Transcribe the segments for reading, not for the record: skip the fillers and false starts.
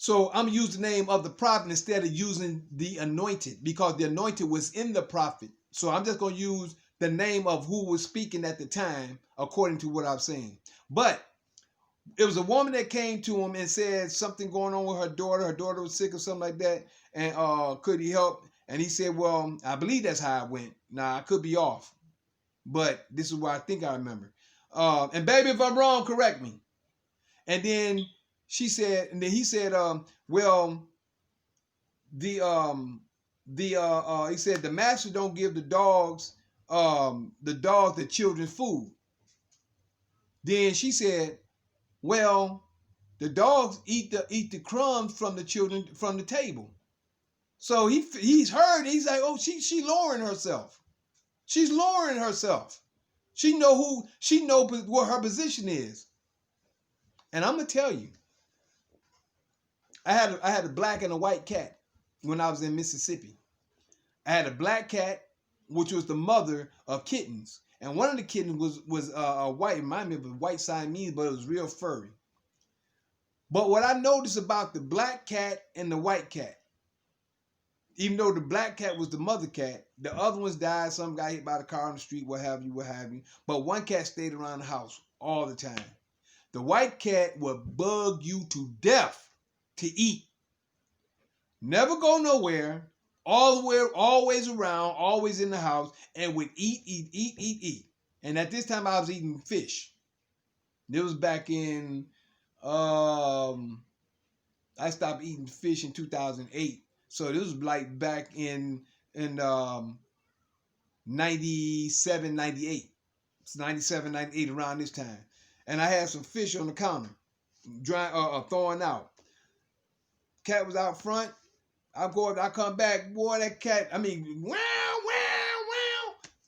So I'm using the name of the prophet instead of using the anointed, because the anointed was in the prophet. So I'm just going to use the name of who was speaking at the time according to what I'm saying. But it was a woman that came to him and said something going on with her daughter. Her daughter was sick or something like that. And could he help? And he said, well, I believe that's how it went. Now, I could be off, but this is what I think I remember. And baby, if I'm wrong, correct me. And then she said, and then he said, well, he said the master don't give the dogs the children's food. Then she said, well, the dogs eat the crumbs from the children from the table. So he's heard. He's like, oh, she lowering herself. She's lowering herself. She know what her position is. And I'm gonna tell you, I had a black and a white cat when I was in Mississippi. I had a black cat, which was the mother of kittens, and one of the kittens was a white. It reminded me of a white Siamese, but it was real furry. But what I noticed about the black cat and the white cat, even though the black cat was the mother cat, the other ones died. Some got hit by the car on the street, what have you. But one cat stayed around the house all the time. The white cat would bug you to death to eat. Never go nowhere. Always around, always in the house, and would eat. And at this time, I was eating fish. It was back in, I stopped eating fish in 2008. So this was like back in 97, 98. It's 97, 98, around this time. And I had some fish on the counter, thawing out. Cat was out front. I come back, boy, that cat, wow.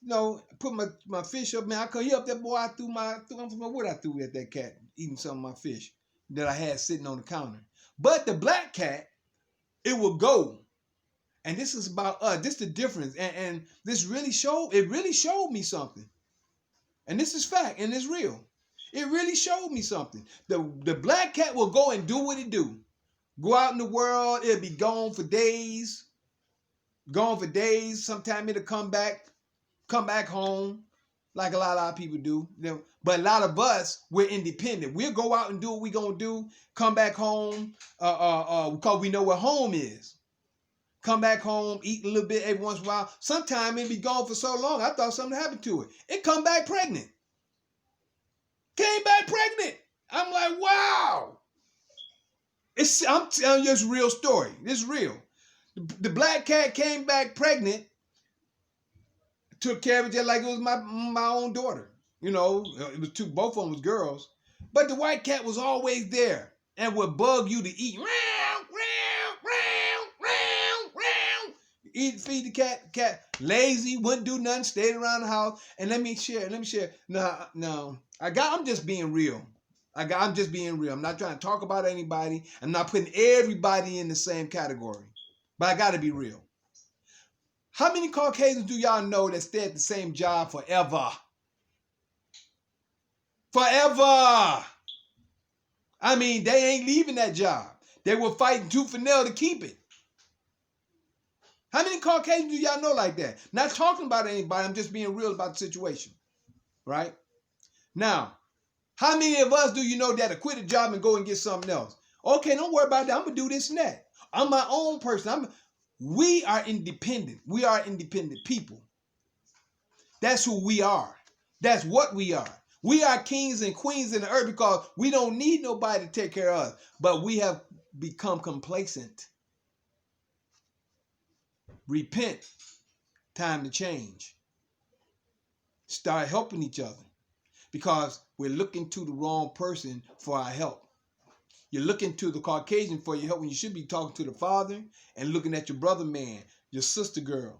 You know, put my fish up, man. I come here up that boy, I threw what I threw at that cat, eating some of my fish that I had sitting on the counter. But the black cat, it would go. And this is about this is the difference. And this really showed me something. And this is fact, and it's real. It really showed me something. The black cat will go and do what it do. Go out in the world, it'll be gone for days. Sometime it'll come back home, like a lot of people do. But a lot of us, we're independent. We'll go out and do what we're gonna do, come back home, because we know where home is. Come back home, eat a little bit every once in a while. Sometimes it'll be gone for so long, I thought something happened to it. It come back pregnant. Came back pregnant. I'm like, wow. I'm telling you, it's a real story. This is real. The black cat came back pregnant, took care of it just like it was my own daughter. You know, it was both of them was girls. But the white cat was always there and would bug you to eat. Feed the cat. Lazy, wouldn't do nothing, stayed around the house. And let me share. No. I'm just being real. I'm just being real. I'm not trying to talk about anybody. I'm not putting everybody in the same category. But I got to be real. How many Caucasians do y'all know that stay at the same job forever? Forever. I mean, they ain't leaving that job. They were fighting tooth and nail to keep it. How many Caucasians do y'all know like that? Not talking about anybody. I'm just being real about the situation. Right? Now, how many of us do you know that'll quit a job and go and get something else? Okay, don't worry about that. I'm going to do this and that. I'm my own person. We are independent. We are independent people. That's who we are. That's what we are. We are kings and queens in the earth because we don't need nobody to take care of us. But we have become complacent. Repent. Time to change. Start helping each other. Because we're looking to the wrong person for our help. You're looking to the Caucasian for your help when you should be talking to the Father and looking at your brother man, your sister girl,